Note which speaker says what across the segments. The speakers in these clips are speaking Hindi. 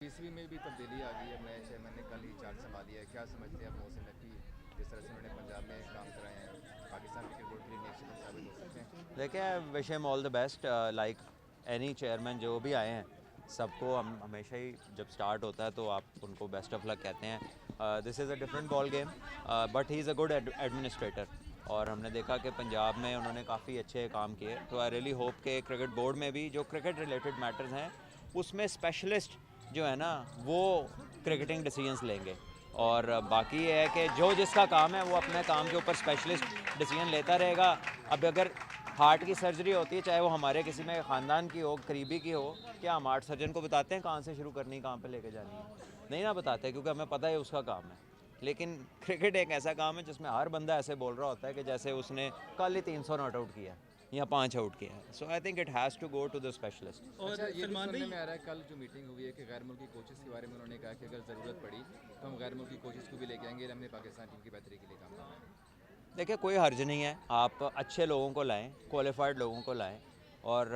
Speaker 1: 20वीं में भी तब्दीली आ गई है। नए चेयरमैन ने कल ही चार्ज संभाली है। क्या समझते हैं आप मोहसिन नकवी जिस तरह से उन्होंने पंजाब में काम कराए हैं, पाकिस्तान क्रिकेट बोर्ड के लिए नेक्स्ट शिकन साबित हो सकते हैं?
Speaker 2: देखिए, wish him all the best. Like any chairman जो भी आए हैं, सबको हम हमेशा ही जब स्टार्ट होता है तो आप उनको बेस्ट ऑफ लक कहते हैं। This is a different ball game, but he is a good administrator. और हमने देखा कि पंजाब में उन्होंने काफ़ी अच्छे काम किए। तो आई रियली होप कि क्रिकेट बोर्ड में भी जो क्रिकेट रिलेटेड मैटर्स हैं उसमें स्पेशलिस्ट जो है ना वो क्रिकेटिंग डिसीजंस लेंगे। और बाकी ये है कि जो जिसका काम है वो अपने काम के ऊपर स्पेशलिस्ट डिसीजन लेता रहेगा। अब अगर हार्ट की सर्जरी होती है, चाहे वो हमारे किसी में ख़ानदान की हो, करीबी की हो, क्या हम हार्ट सर्जन को बताते हैं कहाँ से शुरू करनी है, कहाँ पे लेके जानी है? नहीं ना बताते, क्योंकि हमें पता है उसका काम है। लेकिन क्रिकेट एक ऐसा काम है जिसमें हर बंदा ऐसे बोल रहा होता है कि जैसे उसने कल ही 300 नॉट आउट किया या 5 आउट किया है। So I think it has to go to the specialist.
Speaker 1: और अच्छा, ये भी सुनने में आ रहा है कल जो मीटिंग हुई है कि गैर मुल्की कोचेस के बारे में उन्होंने कहा कि अगर ज़रूरत पड़ी तो हम गैर मुल्की कोचेस को भी लेके आएंगे, हमने पाकिस्तान टीम की बेहतरी के लिए काम करना है।
Speaker 2: देखिए, कोई हर्ज नहीं है, आप अच्छे लोगों को लाएं, क्वालिफाइड लोगों को लाएं। और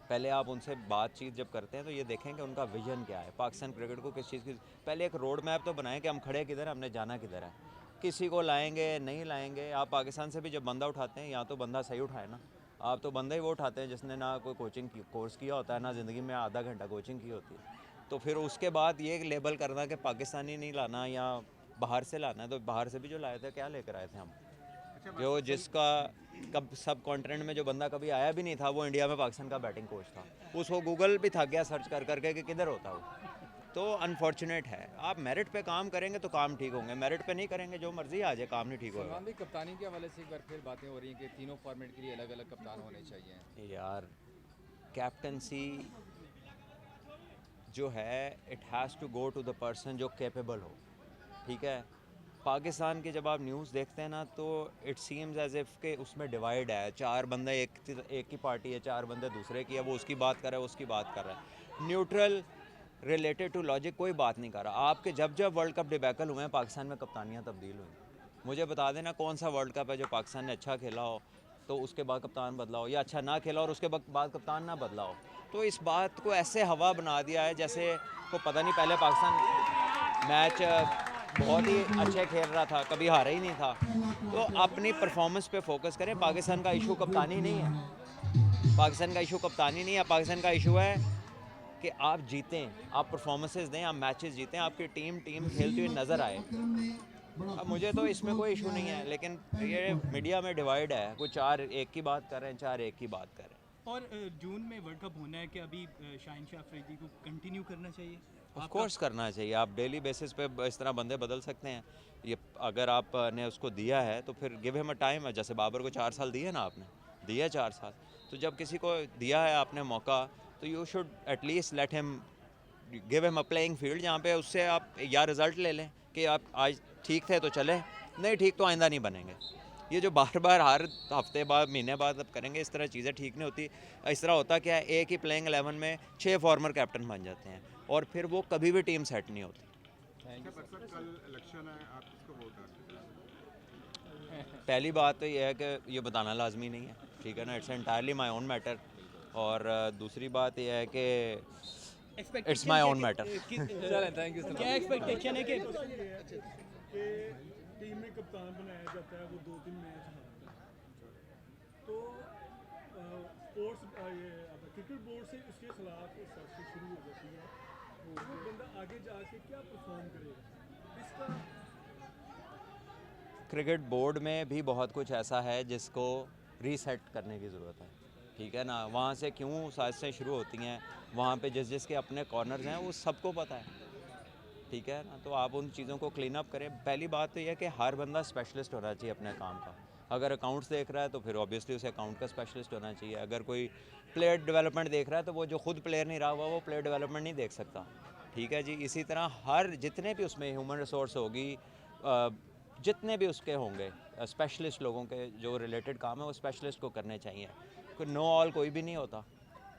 Speaker 2: पहले आप उनसे बातचीत जब करते हैं तो ये देखें कि उनका विजन क्या है, पाकिस्तान क्रिकेट को किस चीज़ की। पहले एक रोड मैप तो बनाएं कि हम खड़े किधर हैं, हमने जाना किधर है। किसी को लाएंगे नहीं लाएंगे, आप पाकिस्तान से भी जब बंदा उठाते हैं या तो बंदा सही उठाए ना। आप तो बंदा ही वो उठाते हैं जिसने ना कोई कोचिंग कोर्स किया होता है, ना ज़िंदगी में आधा घंटा कोचिंग की होती है। तो फिर उसके बाद ये लेबल करना कि पाकिस्तानी नहीं लाना या बाहर से लाना है, तो बाहर से भी जो लाए थे क्या लेकर आए थे हम? जो जिसका कब सब कॉन्टिनेंट में जो बंदा कभी आया भी नहीं था वो इंडिया में पाकिस्तान का बैटिंग कोच था। उसको गूगल भी थक गया सर्च कर करके कि किधर होता वो। तो अनफॉर्चुनेट है। आप मेरिट पे काम करेंगे तो काम ठीक होंगे, मेरिट पे नहीं करेंगे जो मर्जी आ जाए काम नहीं ठीक होगा।
Speaker 1: सलमान भाई, कप्तानी के हवाले से एक बार फिर बातें हो रही हैं कि तीनों फॉर्मेट के लिए अलग अलग कप्तान होने चाहिए।
Speaker 2: यार, कैप्टनसी जो है it has to go to the person जो कैपेबल हो। ठीक है, पाकिस्तान की जब आप न्यूज़ देखते हैं ना तो इट सीम्स एज इफ़ के उसमें डिवाइड है। 4 बंदे एक की पार्टी है, 4 बंदे दूसरे की है, वो उसकी बात कर रहा है, उसकी बात कर रहा है। न्यूट्रल रिलेटेड टू लॉजिक कोई बात नहीं कर रहा। आपके जब जब वर्ल्ड कप डिबैकल हुए हैं पाकिस्तान में कप्तानियाँ तब्दील हुई। मुझे बता देना कौन सा वर्ल्ड कप है जो पाकिस्तान ने अच्छा खेला हो तो उसके बाद कप्तान बदला हो, या अच्छा ना खेला और उसके बाद कप्तान ना बदला हो। तो इस बात को ऐसे हवा बना दिया है जैसे को पता नहीं, पहले पाकिस्तान मैच बहुत ही अच्छे खेल रहा था, कभी हारा ही नहीं था। तो अपनी परफॉर्मेंस पे फोकस करें। पाकिस्तान का इशू कप्तानी नहीं है, पाकिस्तान का इशू कप्तानी नहीं है, पाकिस्तान का इशू है कि आप जीतें, आप परफॉर्मेंसेस दें, आप मैचेस जीतें, आपकी टीम खेलती हुई नज़र आए। अब मुझे तो इसमें कोई इशू नहीं है, लेकिन ये मीडिया में डिवाइड है, कुछ 4 एक की बात कर रहे हैं, 4 एक की बात कर रहे हैं।
Speaker 3: और जून में वर्ल्ड कप होना है कि अभी शाहिन शाह अफरीदी को कंटिन्यू करना चाहिए
Speaker 2: ऑफ
Speaker 3: आपका?
Speaker 2: कोर्स करना चाहिए। आप डेली बेसिस पे इस तरह बंदे बदल सकते हैं। ये अगर आपने उसको दिया है तो फिर गिव हिम अ टाइम है। जैसे बाबर को 4 साल दिए ना आपने, दिया 4 साल। तो जब किसी को दिया है आपने मौका तो you should at least let him, give him a playing field जहाँ पे उससे आप या रिज़ल्ट ले लें कि आप आज ठीक थे तो चले, नहीं ठीक तो आइंदा नहीं बनेंगे। ये जो बार बार हर हफ्ते बाद महीने बाद अब करेंगे, इस तरह चीज़ें ठीक नहीं होती। इस तरह होता क्या है, एक ही प्लेइंग 11 में 6 फॉर्मर कैप्टन बन जाते हैं और फिर वो कभी भी टीम सेट नहीं होती।
Speaker 1: Thank you sir.
Speaker 4: कल इलेक्शन है, आप किसको वोट डालते हैं?
Speaker 2: पहली बात तो ये है कि ये बताना लाजमी नहीं है, ठीक है ना, it's entirely my own matter. और दूसरी बात यह है कि इट्स माई ओन मैटर।
Speaker 1: चलें, थैंक यू सर।
Speaker 3: क्या एक्सपेक्टेशन है कि
Speaker 5: कि टीम में कप्तान बनाया जाता है, वो 2-3 मैच हारता है, तो स्पोर्ट्स ये क्रिकेट बोर्ड से उसके खिलाफ सख्ती शुरू हो जाती है, तो वो बंदा आगे जाके क्या परफॉर्म करेगा इसका?
Speaker 2: क्रिकेट बोर्ड में भी बहुत कुछ ऐसा है जिसको रीसेट करने की ज़रूरत है, ठीक है ना। वहाँ से क्यों साजिशें शुरू होती हैं, वहाँ पे जिस जिसके अपने कॉर्नर्स हैं वो सबको पता है, ठीक है ना। तो आप उन चीज़ों को क्लीन अप करें। पहली बात तो यह है कि हर बंदा स्पेशलिस्ट होना चाहिए अपने काम का। अगर अकाउंट्स देख रहा है तो फिर ऑब्वियसली उसे अकाउंट का स्पेशलिस्ट होना चाहिए। अगर कोई प्लेयर डेवलपमेंट देख रहा है तो वो जो खुद प्लेयर नहीं रहा हुआ वो प्लेयर डेवलपमेंट नहीं देख सकता, ठीक है जी। इसी तरह हर जितने भी उसमें ह्यूमन रिसोर्स होगी, जितने भी उसके होंगे स्पेशलिस्ट लोगों के जो रिलेटेड काम है वो स्पेशलिस्ट को करने चाहिए। कोई नो ऑल कोई भी नहीं होता।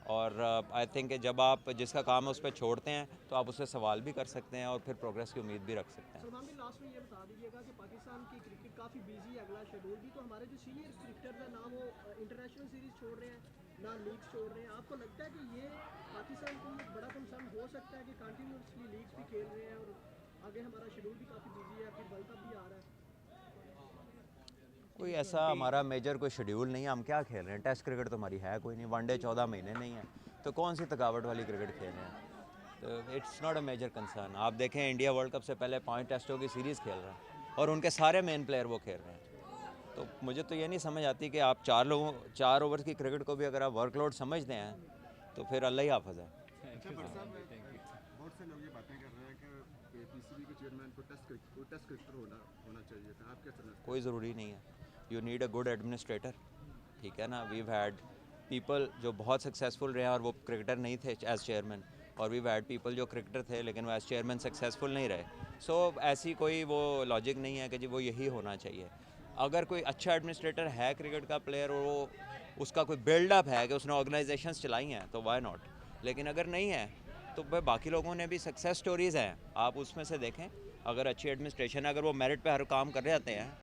Speaker 2: और आई थिंक जब आप जिसका काम है उस पर छोड़ते हैं तो आप उससे सवाल भी कर सकते हैं और फिर प्रोग्रेस की उम्मीद भी रख सकते हैं।
Speaker 6: सलमान भाई, लास्ट में ये बता दीजिएगा कि पाकिस्तान की क्रिकेट काफ़ी बिजी है, अगला शेड्यूल भी, तो हमारे जो सीनियर क्रिकेटर का नाम वो इंटरनेशनल सीरीज़ छोड़ रहे हैं, ना लीग्स छोड़ रहे हैं, आपको लगता है कि ये पाकिस्तान के लिए बड़ा कंसर्न हो सकता है कि कंटिन्यूसली लीग्स भी खेल रहे हैं और आगे हमारा शेड्यूल भी काफ़ी बिजी है, फिर वर्ल्ड कप भी आ रहा है?
Speaker 2: कोई ऐसा हमारा मेजर कोई शेड्यूल नहीं है, हम क्या खेल रहे हैं, टेस्ट क्रिकेट तो हमारी है कोई नहीं, वनडे 14 महीने नहीं है, तो कौन सी थकावट वाली क्रिकेट खेल रहे हैं, तो it's not a major concern. आप देखें इंडिया वर्ल्ड कप से पहले 5 टेस्टों की सीरीज़ खेल रहा है और उनके सारे मेन प्लेयर वो खेल रहे हैं, तो मुझे तो ये नहीं समझ आती कि आप 4 ओवर की क्रिकेट को भी अगर आप वर्कलोड समझते हैं तो फिर अल्लाह ही हाफ़िज़ है।
Speaker 4: अच्छा भट्ट साहब, बहुत से लोग ये बातें कर रहे हैं कि पीसीबी के चेयरमैन को टेस्ट क्रिकेटर होना चाहिए था, आप क्या समझते हैं?
Speaker 2: कोई ज़रूरी नहीं है, you need a good administrator, ठीक है ना। वीव हैड पीपल जो बहुत सक्सेसफुल रहे हैं और वो क्रिकेटर नहीं थे एज चेयरमैन, और वीव हैड पीपल जो क्रिकेटर थे लेकिन वो एज चेयरमैन सक्सेसफुल नहीं रहे। सो ऐसी कोई वो लॉजिक नहीं है कि जी वो यही होना चाहिए। अगर कोई अच्छा एडमिनिस्ट्रेटर है क्रिकेट का प्लेयर और वो उसका कोई बिल्डअप है कि उसने ऑर्गेनाइजेशंस चलाई हैं तो वाई नॉट, लेकिन अगर नहीं है तो भाई बाकी लोगों ने भी सक्सेस स्टोरीज़ हैं, आप उसमें से देखें। अगर अच्छी एडमिनिस्ट्रेशन है, अगर वो मेरिट पे हर काम कर रहे आते हैं